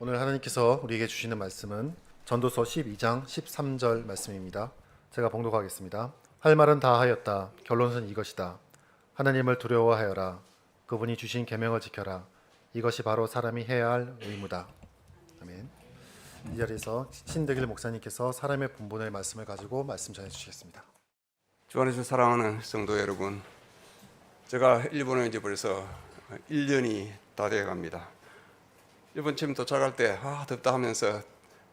오늘 하나님께서 우리에게 주시는 말씀은 전도서 12장 13절 말씀입니다. 제가 봉독하겠습니다. 할 말은 다 하였다. 결론은 이것이다. 하나님을 두려워하여라. 그분이 주신 계명을 지켜라. 이것이 바로 사람이 해야 할 의무다. 아멘. 이 자리에서 신득일 목사님께서 사람의 본분의 말씀을 가지고 말씀 전해 주시겠습니다. 주 안에서 사랑하는 성도 여러분, 제가 일본에 이제 벌써 1년이 다 되어 갑니다. 일본 처음 도착할 때 덥다 하면서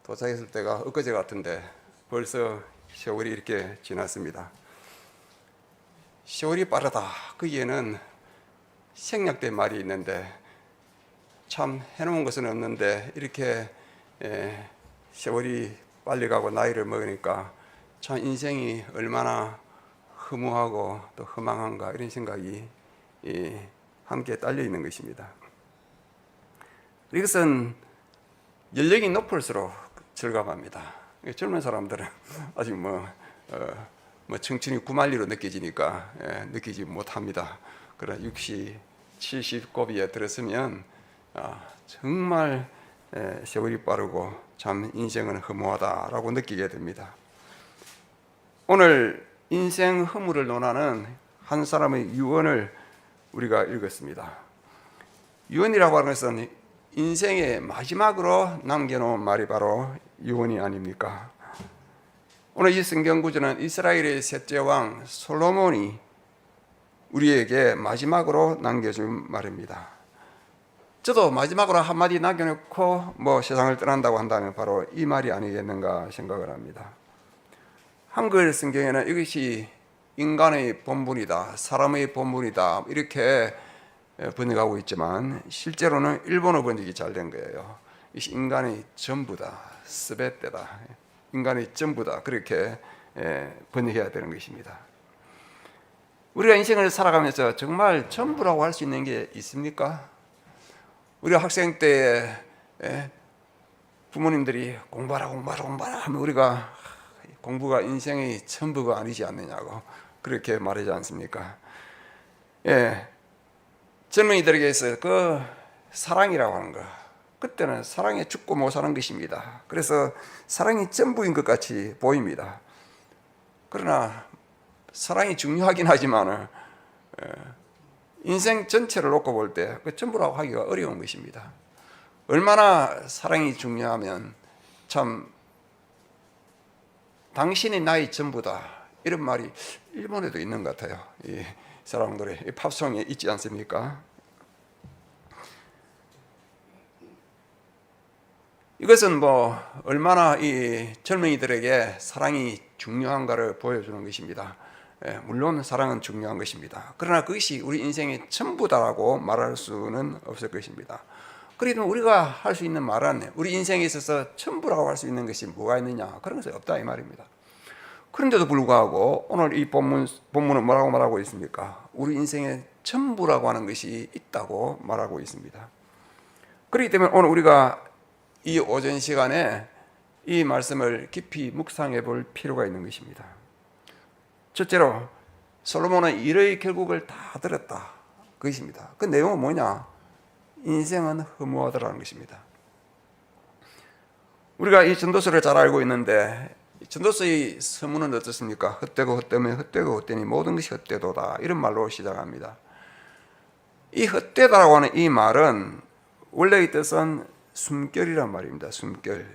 도착했을 때가 엊그제 같은데 벌써 세월이 이렇게 지났습니다. 세월이 빠르다. 거기에는 생략된 말이 있는데 참 해놓은 것은 없는데 이렇게 세월이 빨리 가고 나이를 먹으니까 참 인생이 얼마나 허무하고 또 허망한가 이런 생각이 함께 딸려 있는 것입니다. 이것은 연령이 높을수록 절감합니다. 젊은 사람들은 아직 청춘이 구만리로 느껴지니까 느끼지 못합니다. 그러나 60, 70 고비에 들었으면 정말 세월이 빠르고 참 인생은 허무하다라고 느끼게 됩니다. 오늘 인생 허무를 논하는 한 사람의 유언을 우리가 읽었습니다. 유언이라고 하는 것은 인생의 마지막으로 남겨놓은 말이 바로 유언이 아닙니까? 오늘 이 성경 구절은 이스라엘의 셋째 왕 솔로몬이 우리에게 마지막으로 남겨준 말입니다. 저도 마지막으로 한마디 남겨놓고 세상을 떠난다고 한다면 바로 이 말이 아니겠는가 생각을 합니다. 한글 성경에는 이것이 인간의 본분이다, 사람의 본분이다 이렇게 번역하고 있지만 실제로는 일본어 번역이 잘 된 거예요. 이것이 인간의 전부다, 스베떼다, 인간의 전부다 그렇게 번역해야 되는 것입니다. 우리가 인생을 살아가면서 정말 전부라고 할 수 있는 게 있습니까? 우리가 학생 때에 부모님들이 공부하라 하면 우리가 공부가 인생의 전부가 아니지 않느냐고 그렇게 말하지 않습니까? 젊은이들에게서 그 사랑이라고 하는 거, 그때는 사랑에 죽고 못 사는 것입니다. 그래서 사랑이 전부인 것 같이 보입니다. 그러나 사랑이 중요하긴 하지만 인생 전체를 놓고 볼 때 그 전부라고 하기가 어려운 것입니다. 얼마나 사랑이 중요하면 참 당신이 나의 전부다 이런 말이 일본에도 있는 것 같아요. 이 사랑 노래, 이 팝송에 있지 않습니까? 이것은 얼마나 이 젊은이들에게 사랑이 중요한가를 보여주는 것입니다. 물론 사랑은 중요한 것입니다. 그러나 그것이 우리 인생의 전부다라고 말할 수는 없을 것입니다. 그래도 우리가 할 수 있는 말은 우리 인생에 있어서 전부라고 할 수 있는 것이 뭐가 있느냐, 그런 것이 없다 이 말입니다. 그런데도 불구하고 오늘 이 본문은 뭐라고 말하고 있습니까? 우리 인생의 전부라고 하는 것이 있다고 말하고 있습니다. 그렇기 때문에 오늘 우리가 이 오전 시간에 이 말씀을 깊이 묵상해 볼 필요가 있는 것입니다. 첫째로 솔로몬은 일의 결국을 다 들었다 그것입니다. 그 내용은 뭐냐? 인생은 허무하다라는 것입니다. 우리가 이 전도서를 잘 알고 있는데 전도서의 서문은 어떻습니까? 헛되고 헛되면 헛되고 헛되니 모든 것이 헛되도다 이런 말로 시작합니다. 이 헛되다라고 하는 이 말은 원래의 뜻은 숨결이란 말입니다. 숨결,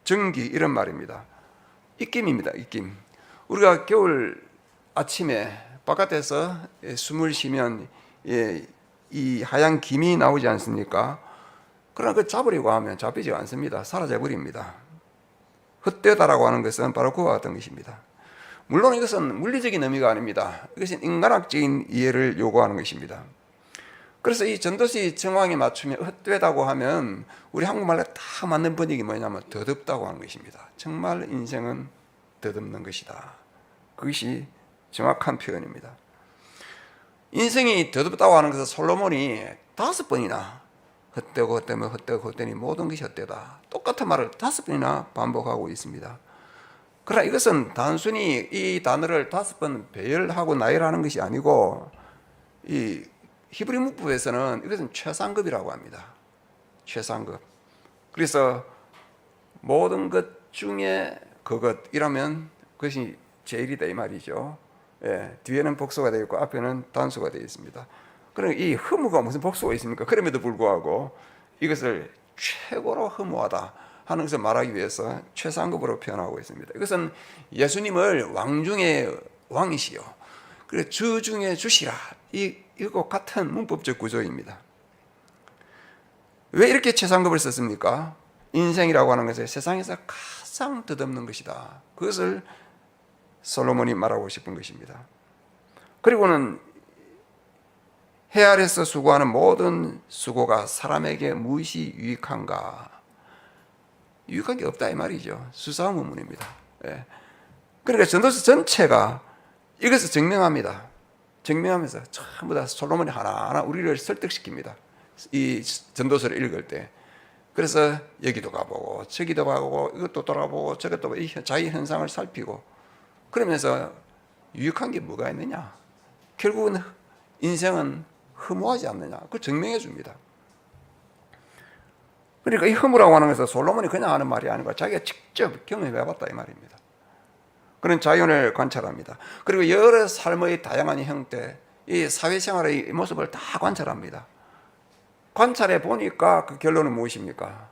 정기 이런 말입니다. 입김입니다. 입김. 우리가 겨울 아침에 바깥에서 숨을 쉬면 이 하얀 김이 나오지 않습니까? 그러나 그 잡으려고 하면 잡히지 않습니다. 사라져 버립니다. 헛되다라고 하는 것은 바로 그와 같은 것입니다. 물론 이것은 물리적인 의미가 아닙니다. 이것은 인간학적인 이해를 요구하는 것입니다. 그래서 이 전도서의 정황에 맞추면 헛되다고 하면 우리 한국말에 다 맞는 번역이 뭐냐면 더덥다고 하는 것입니다. 정말 인생은 더덥는 것이다. 그것이 정확한 표현입니다. 인생이 더덥다고 하는 것은 솔로몬이 5번이나 헛되고 헛되면 헛되고 헛되니 모든 것이 헛되다 똑같은 말을 5번이나 반복하고 있습니다. 그러나 이것은 단순히 이 단어를 5번 배열하고 나열하는 것이 아니고 이 히브리 문법에서는 이것은 최상급이라고 합니다. 최상급. 그래서 모든 것 중에 그것이라면 그것이 제일이다 이 말이죠. 예, 뒤에는 복수가 되어 있고 앞에는 단수가 되어 있습니다. 그러니까 이 허무가 무슨 복수가 있습니까? 그럼에도 불구하고 이것을 최고로 허무하다 하는 것을 말하기 위해서 최상급으로 표현하고 있습니다. 이것은 예수님을 왕 중에 왕이시요, 그리고 주 중에 주시라, 이거 같은 문법적 구조입니다. 왜 이렇게 최상급을 썼습니까? 인생이라고 하는 것은 세상에서 가장 덧없는 것이다. 그것을 솔로몬이 말하고 싶은 것입니다. 그리고는 해 아래서 수고하는 모든 수고가 사람에게 무엇이 유익한가? 유익한 게 없다 이 말이죠. 수사한 문문입니다. 예. 그러니까 전도서 전체가 이것을 증명합니다. 증명하면서 전부 다 솔로몬이 하나하나 우리를 설득시킵니다. 이 전도서를 읽을 때. 그래서 여기도 가보고 저기도 가보고 이것도 돌아보고 저것도 보고 자기 현상을 살피고 그러면서 유익한 게 뭐가 있느냐? 결국은 인생은 허무하지 않느냐? 그걸 증명해 줍니다. 그러니까 이 허무라고 하는 것은 솔로몬이 그냥 하는 말이 아니고 자기가 직접 경험해 봤다 이 말입니다. 그런 자연을 관찰합니다. 그리고 여러 삶의 다양한 형태, 이 사회생활의 모습을 다 관찰합니다. 관찰해 보니까 그 결론은 무엇입니까?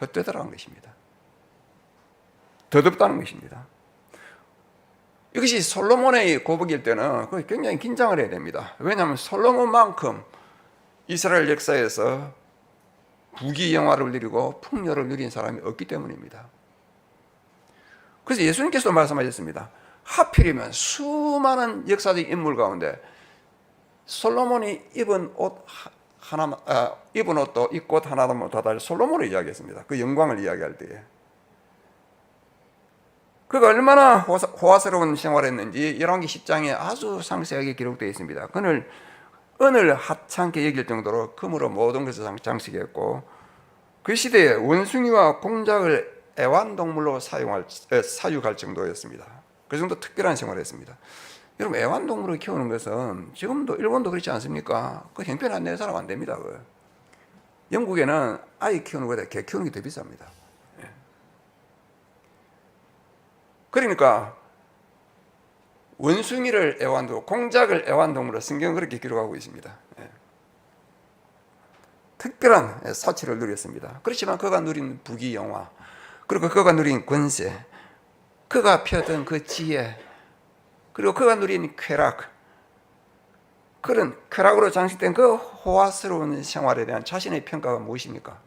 헛되더라는 것입니다. 덧없다는 것입니다. 이것이 솔로몬의 고백일 때는 굉장히 긴장을 해야 됩니다. 왜냐하면 솔로몬만큼 이스라엘 역사에서 부귀영화를 누리고 풍요를 누린 사람이 없기 때문입니다. 그래서 예수님께서 말씀하셨습니다. 하필이면 수많은 역사적 인물 가운데 솔로몬이 입은 옷도 이 꽃 하나도 다 달리 솔로몬을 이야기했습니다. 그 영광을 이야기할 때에 그가 얼마나 호화스러운 생활을 했는지 열왕기 10장에 아주 상세하게 기록되어 있습니다. 그는 은을 하찮게 여길 정도로 금으로 모든 것을 장식했고 그 시대에 원숭이와 공작을 애완동물로 사육할 정도였습니다. 그 정도 특별한 생활을 했습니다. 여러분, 애완동물을 키우는 것은 지금도 일본도 그렇지 않습니까? 그 형편 안 내는 사람 안 됩니다. 영국에는 아이 키우는 것보다 개 키우는 게 더 비쌉니다. 그러니까 원숭이를 애완동물, 공작을 애완동물로 성경은 그렇게 기록하고 있습니다. 특별한 사치를 누렸습니다. 그렇지만 그가 누린 부귀영화, 그리고 그가 누린 권세, 그가 펴던 그 지혜, 그리고 그가 누린 쾌락, 그런 쾌락으로 장식된 그 호화스러운 생활에 대한 자신의 평가가 무엇입니까?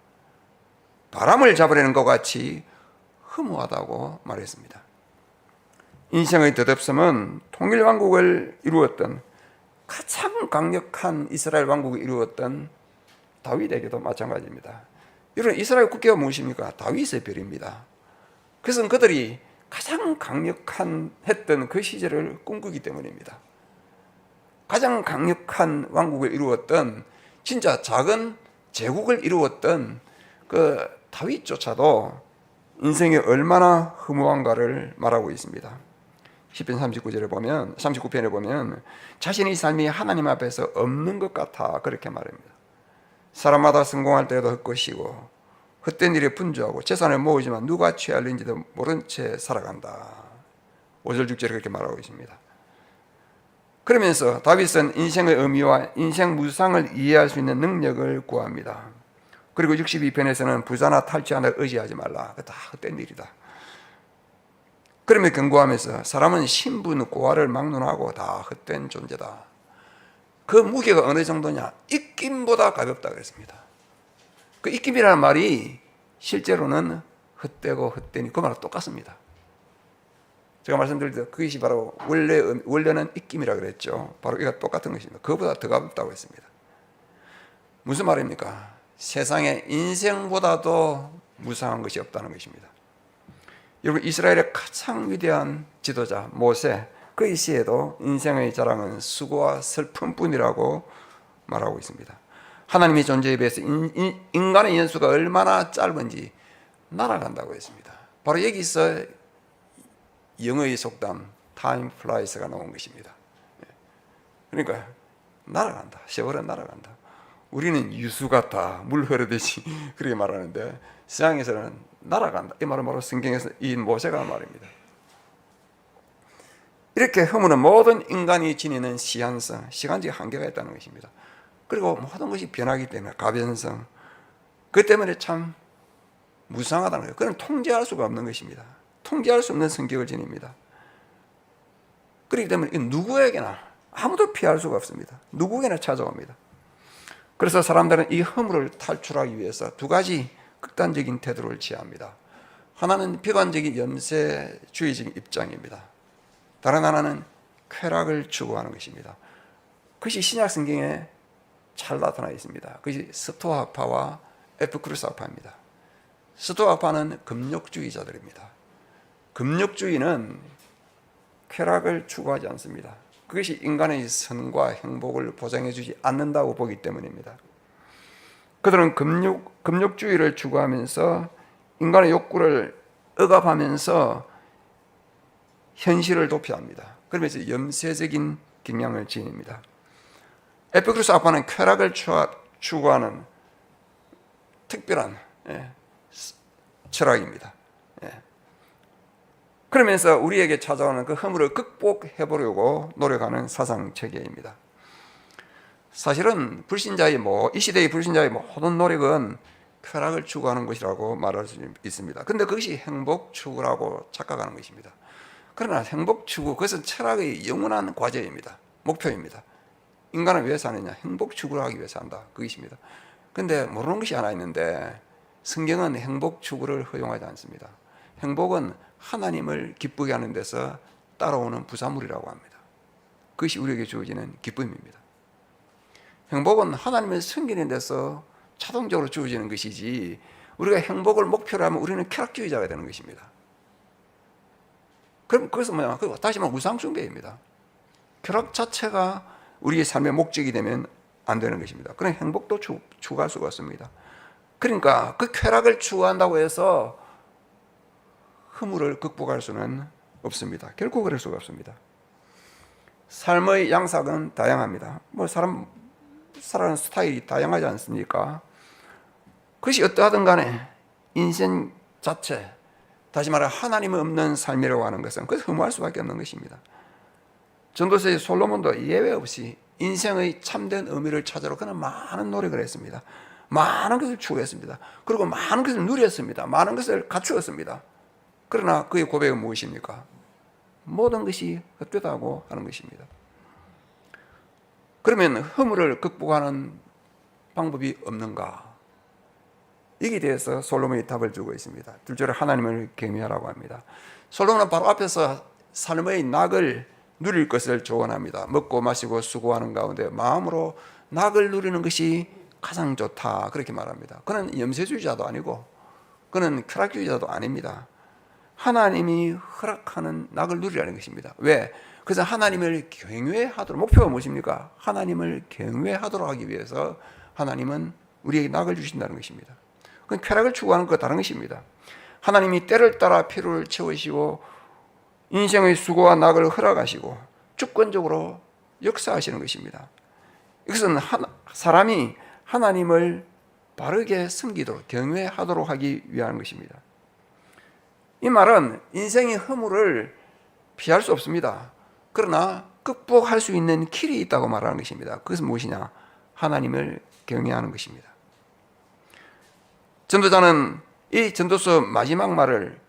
바람을 잡으려는 것 같이 허무하다고 말했습니다. 인생의 덧없음은 통일왕국을 이루었던 가장 강력한 이스라엘 왕국을 이루었던 다윗에게도 마찬가지입니다. 여러분, 이스라엘 국기가 무엇입니까? 다윗의 별입니다. 그것은 그들이 가장 강력한 했던 그 시절을 꿈꾸기 때문입니다. 가장 강력한 왕국을 이루었던, 진짜 작은 제국을 이루었던 그 다윗조차도 인생이 얼마나 허무한가를 말하고 있습니다. 시편 39편에 보면 자신의 삶이 하나님 앞에서 없는 것 같아 그렇게 말합니다. 사람마다 성공할 때도 헛것이고 헛된 일에 분주하고 재산을 모으지만 누가 취할는지도 모른 채 살아간다. 5절 6절에 그렇게 말하고 있습니다. 그러면서 다윗은 인생의 의미와 인생 무상을 이해할 수 있는 능력을 구합니다. 그리고 62편에서는 부자나 탈취하는 의지하지 말라. 그거 다 헛된 일이다. 그러며 경고하면서 사람은 신분, 고아를 막론하고 다 헛된 존재다. 그 무게가 어느 정도냐? 입김보다 가볍다 그랬습니다. 그 입김이라는 말이 실제로는 헛되고 헛되니 그 말과 똑같습니다. 제가 말씀드릴 때 그것이 바로 원래는 입김이라 그랬죠. 바로 이가 똑같은 것입니다. 그보다 더 가볍다고 했습니다. 무슨 말입니까? 세상에 인생보다도 무상한 것이 없다는 것입니다. 여러분, 이스라엘의 가장 위대한 지도자 모세, 그의 시에도 인생의 자랑은 수고와 슬픔뿐이라고 말하고 있습니다. 하나님의 존재에 비해서 인간의 연수가 얼마나 짧은지 날아간다고 했습니다. 바로 여기서 영어의 속담 Time Flies가 나온 것입니다. 그러니까 날아간다. 세월은 날아간다. 우리는 유수 같아, 물 흐르듯이 그렇게 말하는데 세상에서는 날아간다. 이 말은 바로 성경에서 이 모세가 말입니다. 이렇게 허물은 모든 인간이 지니는 시한성, 시간적 한계가 있다는 것입니다. 그리고 모든 것이 변하기 때문에 가변성, 그 때문에 참 무상하다는 거예요. 그건 통제할 수가 없는 것입니다. 통제할 수 없는 성격을 지닙니다. 그렇기 때문에 누구에게나 아무도 피할 수가 없습니다. 누구에게나 찾아옵니다. 그래서 사람들은 이 허물을 탈출하기 위해서 두 가지 극단적인 태도를 취합니다. 하나는 비관적인 염세주의적인 입장입니다. 다른 하나는 쾌락을 추구하는 것입니다. 그것이 신약 성경에 잘 나타나 있습니다. 그것이 스토아파와 에피쿠르스파입니다. 스토아파는 금욕주의자들입니다. 금욕주의는 쾌락을 추구하지 않습니다. 그것이 인간의 선과 행복을 보장해 주지 않는다고 보기 때문입니다. 그들은 금욕주의를 추구하면서 인간의 욕구를 억압하면서 현실을 도피합니다. 그러면서 염세적인 경향을 지닙니다. 에피쿠르스 아파는 쾌락을 추구하는 특별한 철학입니다. 그러면서 우리에게 찾아오는 그 허물을 극복해 보려고 노력하는 사상 체계입니다. 사실은 이 시대의 불신자의 모든 노력은 쾌락을 추구하는 것이라고 말할 수 있습니다. 그런데 그것이 행복 추구라고 착각하는 것입니다. 그러나 행복 추구, 그것은 철학의 영원한 과제입니다. 목표입니다. 인간은 왜 사느냐? 행복 추구를 하기 위해서 산다. 그것입니다. 그런데 모르는 것이 하나 있는데 성경은 행복 추구를 허용하지 않습니다. 행복은 하나님을 기쁘게 하는 데서 따라오는 부산물이라고 합니다. 그것이 우리에게 주어지는 기쁨입니다. 행복은 하나님을 섬기는 데서 자동적으로 주어지는 것이지 우리가 행복을 목표로 하면 우리는 쾌락주의자가 되는 것입니다. 그럼 그것은 뭐냐? 다시 말하면 우상숭배입니다. 쾌락 자체가 우리의 삶의 목적이 되면 안 되는 것입니다. 그런 행복도 추구할 수가 없습니다. 그러니까 그 쾌락을 추구한다고 해서 허물을 극복할 수는 없습니다. 결코 그럴 수가 없습니다. 삶의 양상은 다양합니다. 사람 살아가는 스타일이 다양하지 않습니까? 그것이 어떠하든 간에 인생 자체, 다시 말해 하나님이 없는 삶이라고 하는 것은 그것을 흠모할 수밖에 없는 것입니다. 전도서의 솔로몬도 예외 없이 인생의 참된 의미를 찾으러 그는 많은 노력을 했습니다. 많은 것을 추구했습니다. 그리고 많은 것을 누렸습니다. 많은 것을 갖추었습니다. 그러나 그의 고백은 무엇입니까? 모든 것이 헛되다고 하는 것입니다. 그러면 허물을 극복하는 방법이 없는가? 여기에 대해서 솔로몬이 답을 주고 있습니다. 둘째로 하나님을 경외하라고 합니다. 솔로몬은 바로 앞에서 삶의 낙을 누릴 것을 조언합니다. 먹고 마시고 수고하는 가운데 마음으로 낙을 누리는 것이 가장 좋다, 그렇게 말합니다. 그는 염세주의자도 아니고 그는 쾌락주의자도 아닙니다. 하나님이 허락하는 낙을 누리라는 것입니다. 왜? 그래서 하나님을 경외하도록, 목표가 무엇입니까? 하나님을 경외하도록 하기 위해서 하나님은 우리에게 낙을 주신다는 것입니다. 그건 쾌락을 추구하는 것과 다른 것입니다. 하나님이 때를 따라 필요를 채우시고 인생의 수고와 낙을 허락하시고 주권적으로 역사하시는 것입니다. 이것은 사람이 하나님을 바르게 섬기도록 경외하도록 하기 위한 것입니다. 이 말은 인생의 허물을 피할 수 없습니다. 그러나 극복할 수 있는 길이 있다고 말하는 것입니다. 그것은 무엇이냐? 하나님을 경외하는 것입니다. 전도자는 이 전도서 마지막 말을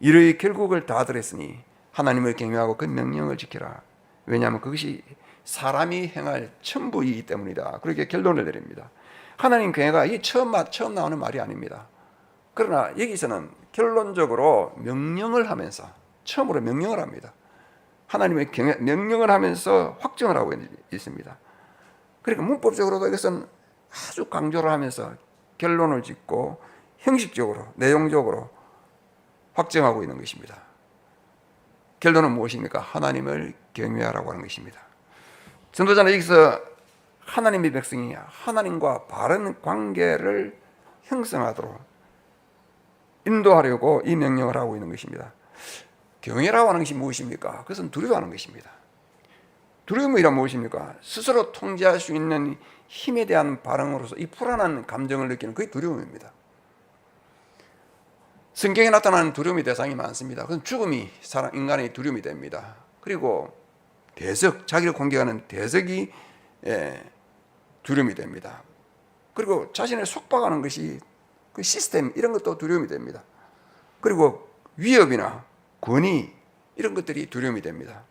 일의 결국을 다 들었으니 하나님을 경외하고 그 명령을 지켜라. 왜냐하면 그것이 사람이 행할 천부이기 때문이다. 그렇게 결론을 내립니다. 하나님 경외가 이 처음 나오는 말이 아닙니다. 그러나 여기서는 결론적으로 명령을 하면서 처음으로 명령을 합니다. 하나님의 경외, 명령을 하면서 확정을 하고 있습니다. 그러니까 문법적으로도 이것은 아주 강조를 하면서 결론을 짓고 형식적으로, 내용적으로 확정하고 있는 것입니다. 결론은 무엇입니까? 하나님을 경외하라고 하는 것입니다. 전도자는 여기서 하나님의 백성이 하나님과 바른 관계를 형성하도록 인도하려고 이 명령을 하고 있는 것입니다. 경외라고 하는 것이 무엇입니까? 그것은 두려워하는 것입니다. 두려움이란 무엇입니까? 스스로 통제할 수 있는 힘에 대한 반응으로서 이 불안한 감정을 느끼는 그게 두려움입니다. 성경에 나타나는 두려움의 대상이 많습니다. 그건 죽음이 인간의 두려움이 됩니다. 그리고 대적, 자기를 공격하는 대적이 두려움이 됩니다. 그리고 자신을 속박하는 것이 그 시스템 이런 것도 두려움이 됩니다. 그리고 위협이나 권위 이런 것들이 두려움이 됩니다.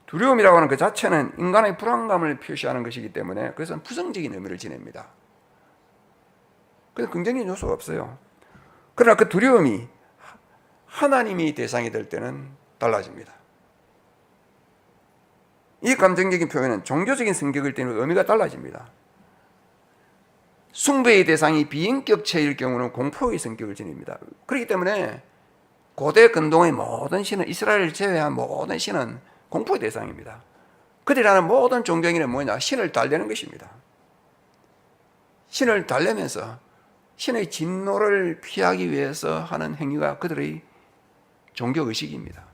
두려움이라고 하는 그 자체는 인간의 불안감을 표시하는 것이기 때문에 그것은 부정적인 의미를 지닙니다. 그래서 긍정적인 요소가 없어요. 그러나 그 두려움이 하나님이 대상이 될 때는 달라집니다. 이 감정적인 표현은 종교적인 성격일 때는 의미가 달라집니다. 숭배의 대상이 비인격체일 경우는 공포의 성격을 지닙니다. 그렇기 때문에 고대 근동의 모든 신은, 이스라엘을 제외한 모든 신은 공포의 대상입니다. 그들이라는 모든 종교행위는 뭐냐? 신을 달래는 것입니다. 신을 달래면서 신의 진노를 피하기 위해서 하는 행위가 그들의 종교의식입니다.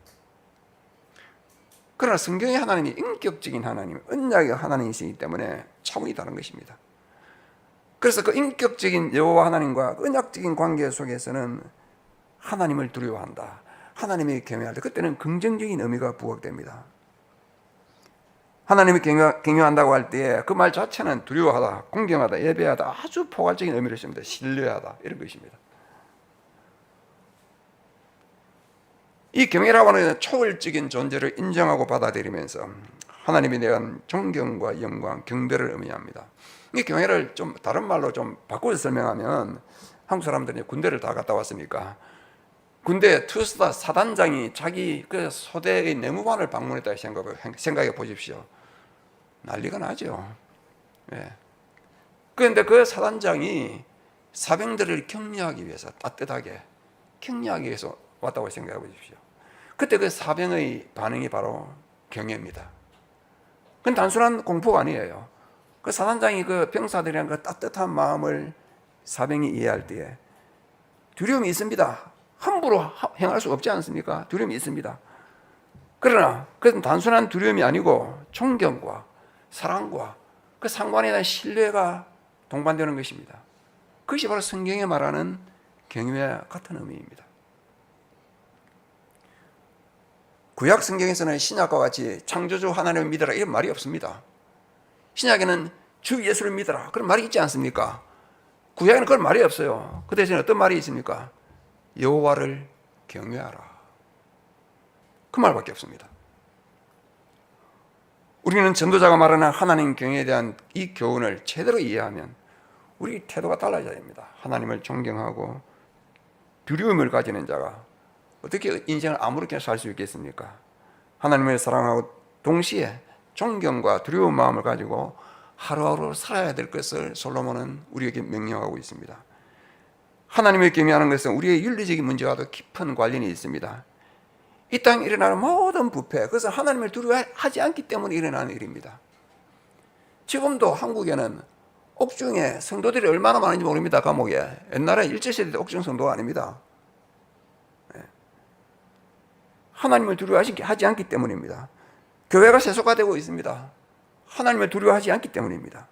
그러나 성경의 하나님이 인격적인 하나님, 언약의 하나님이시기 때문에 차원이 다른 것입니다. 그래서 그 인격적인 여호와 하나님과 언약적인 관계 속에서는 하나님을 두려워한다, 하나님이 경외할 때 그때는 긍정적인 의미가 부각됩니다. 하나님이 경외한다고 할 때 그 말 자체는 두려워하다, 공경하다, 예배하다 아주 포괄적인 의미를 씁니다. 신뢰하다 이런 것입니다. 이 경외라고 하는 초월적인 존재를 인정하고 받아들이면서 하나님에 대한 존경과 영광, 경배를 의미합니다. 이 경외를 좀 다른 말로 좀 바꿔서 설명하면 한국 사람들이 군대를 다 갔다 왔으니까 군대 투스타 사단장이 자기 그 소대의 내무반을 방문했다고 생각해 보십시오. 난리가 나죠. 예. 그런데 그 사단장이 사병들을 격려하기 위해서 따뜻하게 격려하기 위해서 왔다고 생각해 보십시오. 그때 그 사병의 반응이 바로 경외입니다. 그건 단순한 공포가 아니에요. 그 사단장이 그 병사들이랑 그 따뜻한 마음을 사병이 이해할 때에 두려움이 있습니다. 함부로 행할 수 없지 않습니까? 두려움이 있습니다. 그러나 그것은 단순한 두려움이 아니고 존경과 사랑과 그 상관에 대한 신뢰가 동반되는 것입니다. 그것이 바로 성경에 말하는 경외와 같은 의미입니다. 구약 성경에서는 신약과 같이 창조주 하나님을 믿어라 이런 말이 없습니다. 신약에는 주 예수를 믿어라 그런 말이 있지 않습니까? 구약에는 그런 말이 없어요. 그 대신에 어떤 말이 있습니까? 여호와를 경외하라. 그 말밖에 없습니다. 우리는 전도자가 말하는 하나님 경외에 대한 이 교훈을 제대로 이해하면 우리 태도가 달라져야 됩니다. 하나님을 존경하고 두려움을 가지는 자가 어떻게 인생을 아무렇게 살 수 있겠습니까? 하나님을 사랑하고 동시에 존경과 두려운 마음을 가지고 하루하루 살아야 될 것을 솔로몬은 우리에게 명령하고 있습니다. 하나님을 경외하는 것은 우리의 윤리적인 문제와도 깊은 관련이 있습니다. 이 땅에 일어나는 모든 부패, 그것은 하나님을 두려워하지 않기 때문에 일어나는 일입니다. 지금도 한국에는 옥중에 성도들이 얼마나 많은지 모릅니다. 감옥에. 옛날에 일제시대 때 옥중 성도가 아닙니다. 하나님을 두려워하지 않기 때문입니다. 교회가 세속화되고 있습니다. 하나님을 두려워하지 않기 때문입니다.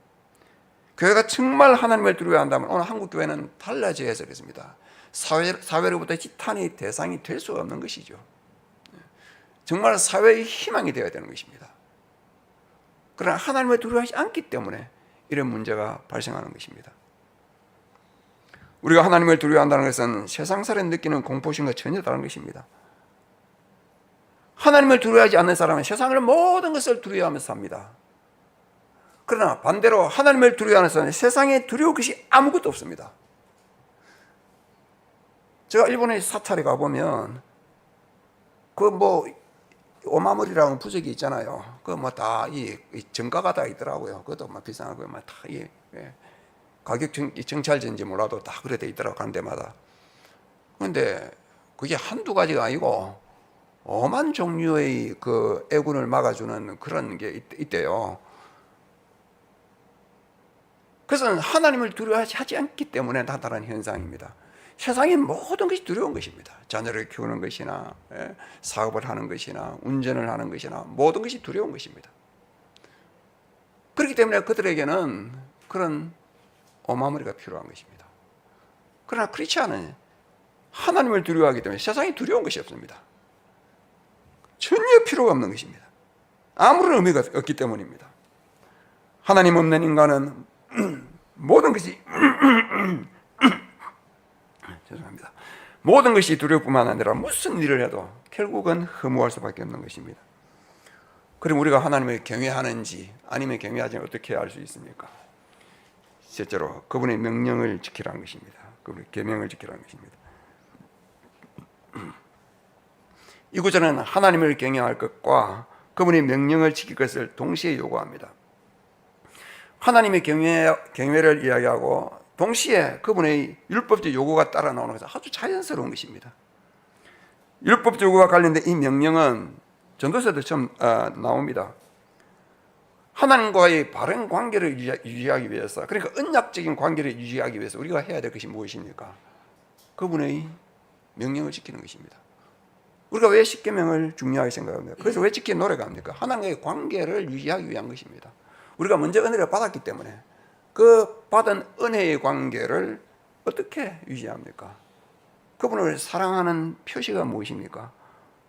교회가 정말 하나님을 두려워한다면 오늘 한국 교회는 달라져야 해서 그렇습니다. 사회로부터 지탄의 대상이 될 수 없는 것이죠. 정말 사회의 희망이 되어야 되는 것입니다. 그러나 하나님을 두려워하지 않기 때문에 이런 문제가 발생하는 것입니다. 우리가 하나님을 두려워한다는 것은 세상사람이 느끼는 공포심과 전혀 다른 것입니다. 하나님을 두려워하지 않는 사람은 세상의 모든 것을 두려워하면서 삽니다. 그러나 반대로 하나님을 두려워하는 사람은 세상에 두려울 것이 아무것도 없습니다. 제가 일본에 사찰에 가보면 오마무리라는 부적이 있잖아요. 다 이 정가가 다 있더라고요. 그것도 비싼 거 다 가격 정찰제인지 몰라도 다 그래 돼 있더라고 가는 데마다. 그런데 그게 한두 가지가 아니고 오만 종류의 그 애군을 막아주는 그런 게 있대요. 그것은 하나님을 두려워하지 않기 때문에 나타나는 현상입니다. 세상의 모든 것이 두려운 것입니다. 자녀를 키우는 것이나 사업을 하는 것이나 운전을 하는 것이나 모든 것이 두려운 것입니다. 그렇기 때문에 그들에게는 그런 오마무리가 필요한 것입니다. 그러나 크리스찬은 하나님을 두려워하기 때문에 세상이 두려운 것이 없습니다. 전혀 필요가 없는 것입니다. 아무런 의미가 없기 때문입니다. 하나님 없는 인간은 모든 것이 죄송합니다. 모든 것이 두려울뿐만 아니라 무슨 일을 해도 결국은 허무할 수밖에 없는 것입니다. 그럼 우리가 하나님을 경외하는지 아니면 경외하지 않는지 어떻게 알 수 있습니까? 실제로 그분의 명령을 지키라는 것입니다. 그분의 계명을 지키라는 것입니다. 이 구절은 하나님을 경외할 것과 그분의 명령을 지킬 것을 동시에 요구합니다. 하나님의 경외를 이야기하고 동시에 그분의 율법적 요구가 따라 나오는 것은 아주 자연스러운 것입니다. 율법적 요구와 관련된 이 명령은 전도서에도 처음 나옵니다. 하나님과의 바른 관계를 유지하기 위해서, 그러니까 언약적인 관계를 유지하기 위해서 우리가 해야 될 것이 무엇입니까? 그분의 명령을 지키는 것입니다. 우리가 왜 십계명을 중요하게 생각합니까? 그래서 왜 지키는 노래가 합니까? 하나님과의 관계를 유지하기 위한 것입니다. 우리가 먼저 은혜를 받았기 때문에 그 받은 은혜의 관계를 어떻게 유지합니까? 그분을 사랑하는 표시가 무엇입니까?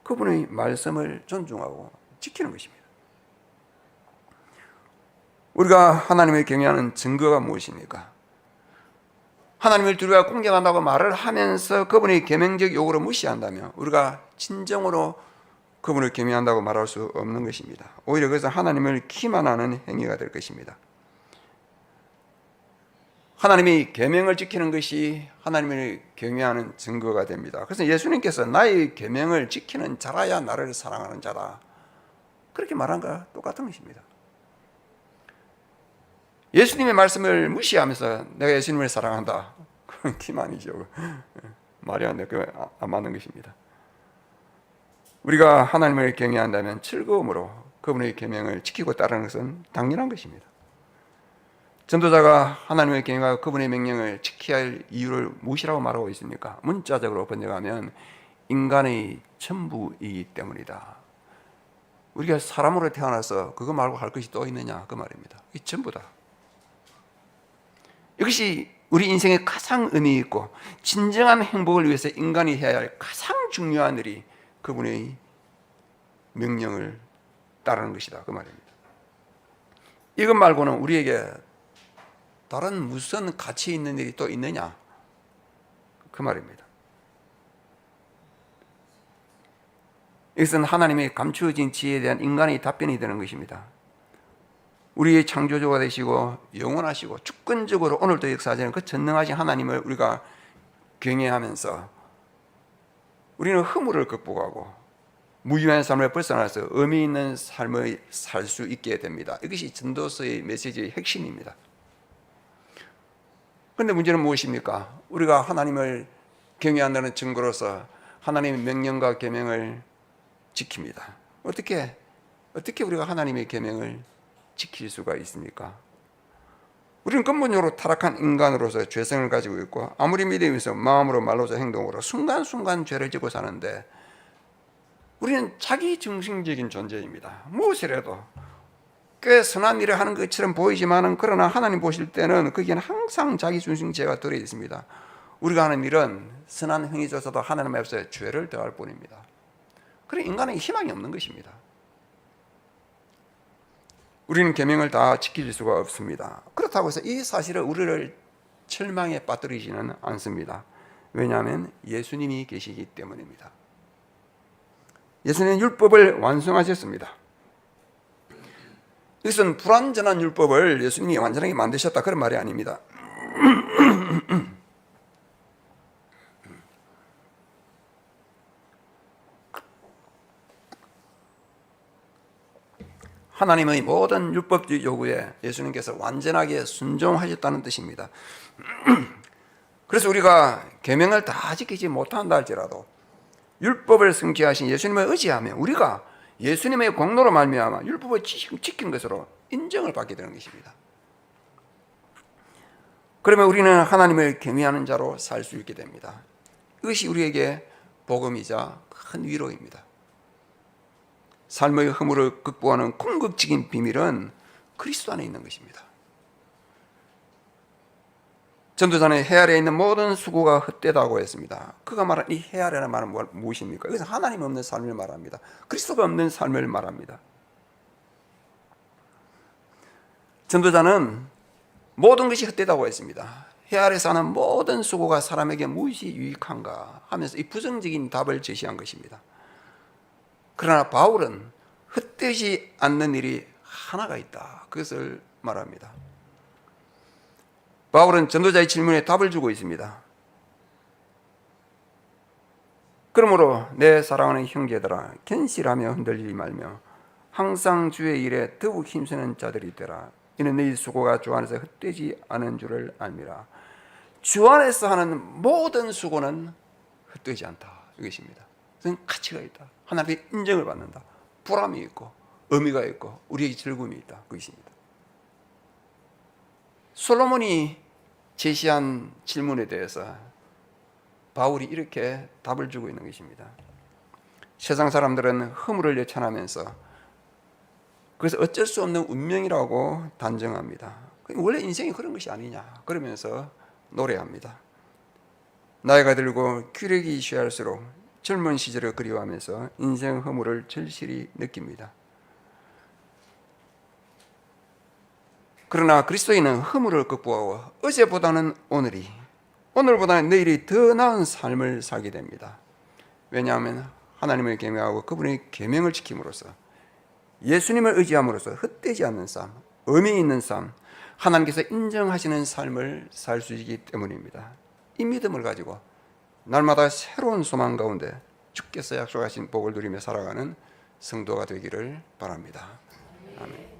그분의 말씀을 존중하고 지키는 것입니다. 우리가 하나님을 경외하는 증거가 무엇입니까? 하나님을 두려워 공경한다고 말을 하면서 그분의 계명적 요구를 무시한다면 우리가 진정으로 그분을 경외한다고 말할 수 없는 것입니다. 오히려 그것은 하나님을 기만하는 행위가 될 것입니다. 하나님이 계명을 지키는 것이 하나님을 경외하는 증거가 됩니다. 그래서 예수님께서 나의 계명을 지키는 자라야 나를 사랑하는 자다, 그렇게 말한 것과 똑같은 것입니다. 예수님의 말씀을 무시하면서 내가 예수님을 사랑한다, 그건 기만이죠. 말이 안 돼. 안 맞는 것입니다. 우리가 하나님을 경외한다면 즐거움으로 그분의 계명을 지키고 따르는 것은 당연한 것입니다. 전도자가 하나님의 경외하고 그분의 명령을 지켜야 할 이유를 무엇이라고 말하고 있습니까? 문자적으로 번역하면 인간의 전부이기 때문이다. 우리가 사람으로 태어나서 그거 말고 할 것이 또 있느냐, 그 말입니다. 이 전부다. 이것이 우리 인생의 가장 의미 있고 진정한 행복을 위해서 인간이 해야 할 가장 중요한 일이 그분의 명령을 따르는 것이다, 그 말입니다. 이것 말고는 우리에게 다른 무슨 가치 있는 일이 또 있느냐, 그 말입니다. 이것은 하나님의 감추어진 지혜에 대한 인간의 답변이 되는 것입니다. 우리의 창조주가 되시고 영원하시고 주권적으로 오늘도 역사하시는 그 전능하신 하나님을 우리가 경외하면서 우리는 허물을 극복하고 무유한 삶을 벗어나서 의미 있는 삶을 살 수 있게 됩니다. 이것이 전도서의 메시지의 핵심입니다. 그런데 문제는 무엇입니까? 우리가 하나님을 경외한다는 증거로서 하나님의 명령과 계명을 지킵니다. 어떻게 우리가 하나님의 계명을 지킬 수가 있습니까? 우리는 근본적으로 타락한 인간으로서 죄성을 가지고 있고 아무리 믿음에서 마음으로 말로서 행동으로 순간순간 죄를 지고 사는데 우리는 자기 중심적인 존재입니다. 무엇이라도 꽤 선한 일을 하는 것처럼 보이지만은 그러나 하나님 보실 때는 거기에는 항상 자기 중심죄가 들어 있습니다. 우리가 하는 일은 선한 행위조차도 하나님 앞에서 죄를 더할 뿐입니다. 그래 인간은 희망이 없는 것입니다. 우리는 계명을 다 지킬 수가 없습니다. 그렇다고 해서 이 사실을 우리를 절망에 빠뜨리지는 않습니다. 왜냐하면 예수님이 계시기 때문입니다. 예수님은 율법을 완성하셨습니다. 이것은 불완전한 율법을 예수님이 완전하게 만드셨다, 그런 말이 아닙니다. 하나님의 모든 율법적 요구에 예수님께서 완전하게 순종하셨다는 뜻입니다. 그래서 우리가 계명을 다 지키지 못한다 할지라도 율법을 성취하신 예수님을 의지하면 우리가 예수님의 공로로 말미암아 율법을 지킨 것으로 인정을 받게 되는 것입니다. 그러면 우리는 하나님을 경외하는 자로 살 수 있게 됩니다. 이것이 우리에게 복음이자 큰 위로입니다. 삶의 허물을 극복하는 궁극적인 비밀은 그리스도 안에 있는 것입니다. 전도자는 해 아래에 있는 모든 수고가 헛되다고 했습니다. 그가 말한 이 해 아래라는 말은 무엇입니까? 이것은 하나님 없는 삶을 말합니다. 그리스도가 없는 삶을 말합니다. 전도자는 모든 것이 헛되다고 했습니다. 해 아래 사는 모든 수고가 사람에게 무엇이 유익한가 하면서 이 부정적인 답을 제시한 것입니다. 그러나 바울은 헛되지 않는 일이 하나가 있다. 그것을 말합니다. 바울은 전도자의 질문에 답을 주고 있습니다. 그러므로 내 사랑하는 형제들아 견실하며 흔들리지 말며 항상 주의 일에 더욱 힘쓰는 자들이 되라. 이는 너희 수고가 주 안에서 헛되지 않은 줄을 알미라. 주 안에서 하는 모든 수고는 헛되지 않다. 이것입니다. 그것은 가치가 있다. 하나님의 인정을 받는다. 보람이 있고 의미가 있고 우리에게 즐거움이 있다. 그것입니다. 솔로몬이 제시한 질문에 대해서 바울이 이렇게 답을 주고 있는 것입니다. 세상 사람들은 허물을 예찬하면서 그래서 어쩔 수 없는 운명이라고 단정합니다. 원래 인생이 그런 것이 아니냐 그러면서 노래합니다. 나이가 들고 기력이 취할수록 젊은 시절을 그리워하면서 인생 허물을 절실히 느낍니다. 그러나 그리스도인은 허물을 극복하고 어제보다는 오늘보다는 내일이 더 나은 삶을 살게 됩니다. 왜냐하면 하나님을 경외하고 그분의 계명을 지킴으로써 예수님을 의지함으로써 헛되지 않는 삶, 의미 있는 삶, 하나님께서 인정하시는 삶을 살 수 있기 때문입니다. 이 믿음을 가지고 날마다 새로운 소망 가운데 주께서 약속하신 복을 누리며 살아가는 성도가 되기를 바랍니다. 아멘.